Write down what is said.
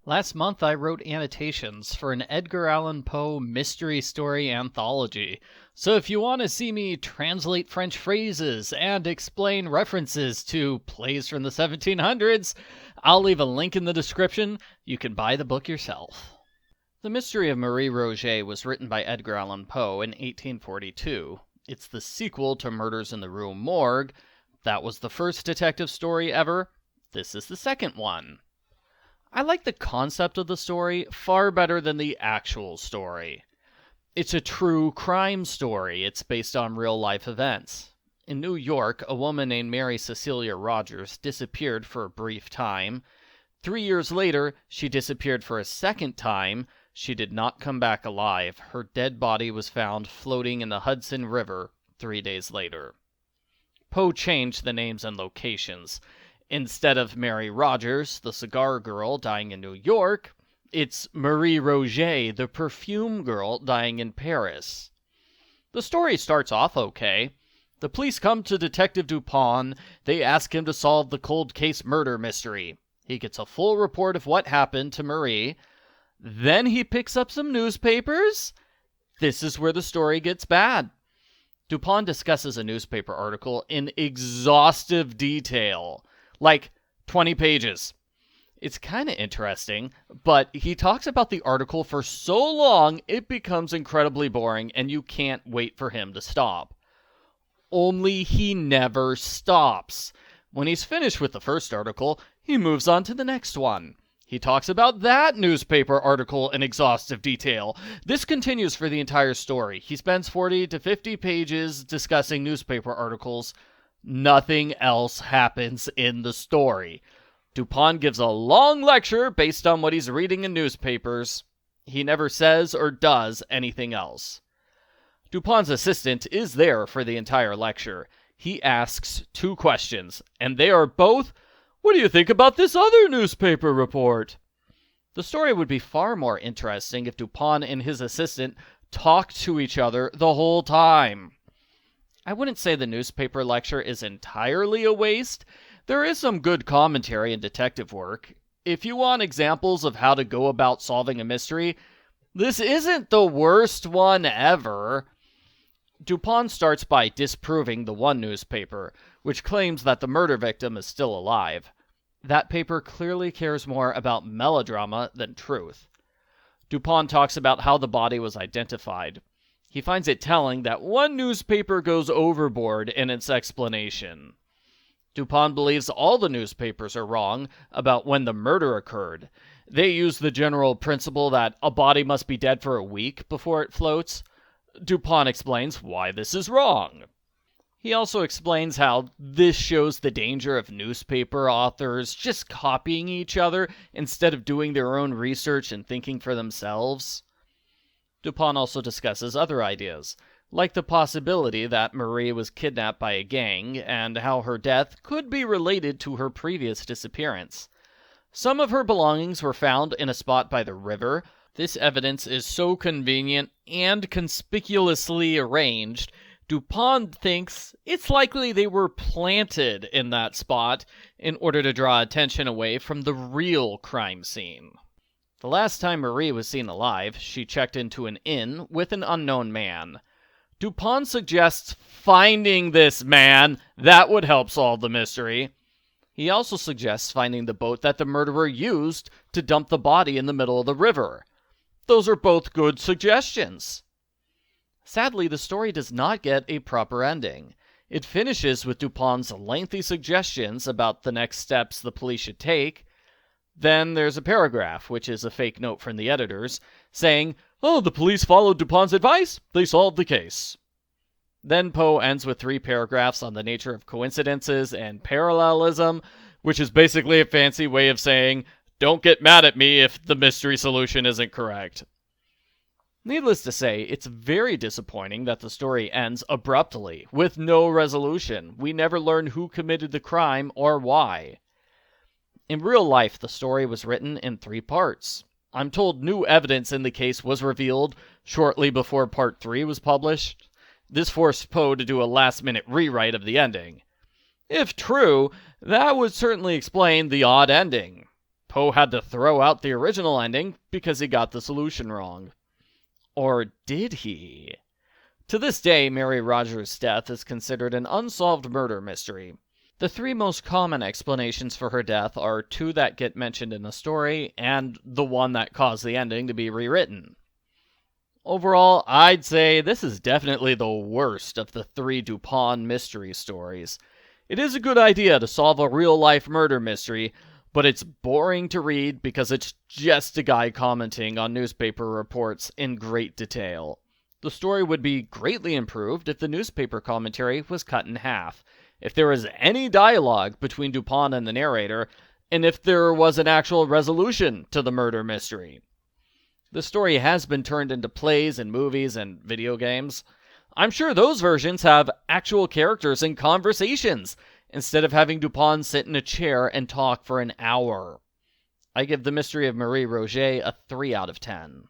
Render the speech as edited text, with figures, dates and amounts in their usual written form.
Last month I wrote annotations for an Edgar Allan Poe mystery story anthology, so if you want to see me translate French phrases and explain references to plays from the 1700s, I'll leave a link in the description. You can buy the book yourself. The Mystery of Marie Roget was written by Edgar Allan Poe in 1842. It's the sequel to Murders in the Rue Morgue. That was the first detective story ever. This is the second one. I like the concept of the story far better than the actual story. It's a true crime story. It's based on real-life events. In New York, a woman named Mary Cecilia Rogers disappeared for a brief time. 3 years later, she disappeared for a second time. She did not come back alive. Her dead body was found floating in the Hudson River 3 days later. Poe changed the names and locations. Instead of Mary Rogers, the cigar girl, dying in New York, it's Marie Roget, the perfume girl, dying in Paris. The story starts off okay. The police come to Detective Dupin. They ask him to solve the cold case murder mystery. He gets a full report of what happened to Marie. Then he picks up some newspapers. This is where the story gets bad. Dupin discusses a newspaper article in exhaustive detail. Like 20 pages. It's kind of interesting, but he talks about the article for so long it becomes incredibly boring and you can't wait for him to stop. Only he never stops. When he's finished with the first article, he moves on to the next one. He talks about that newspaper article in exhaustive detail. This continues for the entire story. He spends 40 to 50 pages discussing newspaper articles. Nothing else happens in the story. Dupin gives a long lecture based on what he's reading in newspapers. He never says or does anything else. Dupin's assistant is there for the entire lecture. He asks 2 questions, and they are both, "What do you think about this other newspaper report?" The story would be far more interesting if Dupin and his assistant talked to each other the whole time. I wouldn't say the newspaper lecture is entirely a waste. There is some good commentary and detective work. If you want examples of how to go about solving a mystery, this isn't the worst one ever. Dupin starts by disproving the one newspaper, which claims that the murder victim is still alive. That paper clearly cares more about melodrama than truth. Dupin talks about how the body was identified. He finds it telling that one newspaper goes overboard in its explanation. Dupin believes all the newspapers are wrong about when the murder occurred. They use the general principle that a body must be dead for a week before it floats. Dupin explains why this is wrong. He also explains how this shows the danger of newspaper authors just copying each other instead of doing their own research and thinking for themselves. Dupin also discusses other ideas, like the possibility that Marie was kidnapped by a gang and how her death could be related to her previous disappearance. Some of her belongings were found in a spot by the river. This evidence is so convenient and conspicuously arranged, Dupin thinks it's likely they were planted in that spot in order to draw attention away from the real crime scene. The last time Marie was seen alive, she checked into an inn with an unknown man. Dupin suggests finding this man. That would help solve the mystery. He also suggests finding the boat that the murderer used to dump the body in the middle of the river. Those are both good suggestions. Sadly, the story does not get a proper ending. It finishes with Dupin's lengthy suggestions about the next steps the police should take. Then there's a paragraph, which is a fake note from the editors, saying, "Oh, the police followed Dupin's advice. They solved the case." Then Poe ends with 3 paragraphs on the nature of coincidences and parallelism, which is basically a fancy way of saying, don't get mad at me if the mystery solution isn't correct. Needless to say, it's very disappointing that the story ends abruptly, with no resolution. We never learn who committed the crime or why. In real life, the story was written in 3 parts. I'm told new evidence in the case was revealed shortly before Part 3 was published. This forced Poe to do a last-minute rewrite of the ending. If true, that would certainly explain the odd ending. Poe had to throw out the original ending because he got the solution wrong. Or did he? To this day, Mary Rogers' death is considered an unsolved murder mystery. The three most common explanations for her death are two that get mentioned in the story, and the one that caused the ending to be rewritten. Overall, I'd say this is definitely the worst of the three Dupin mystery stories. It is a good idea to solve a real-life murder mystery, but it's boring to read because it's just a guy commenting on newspaper reports in great detail. The story would be greatly improved if the newspaper commentary was cut in half, if there was any dialogue between Dupin and the narrator, and if there was an actual resolution to the murder mystery. The story has been turned into plays and movies and video games. I'm sure those versions have actual characters and conversations, instead of having Dupin sit in a chair and talk for an hour. I give The Mystery of Marie Roget a 3 out of 10.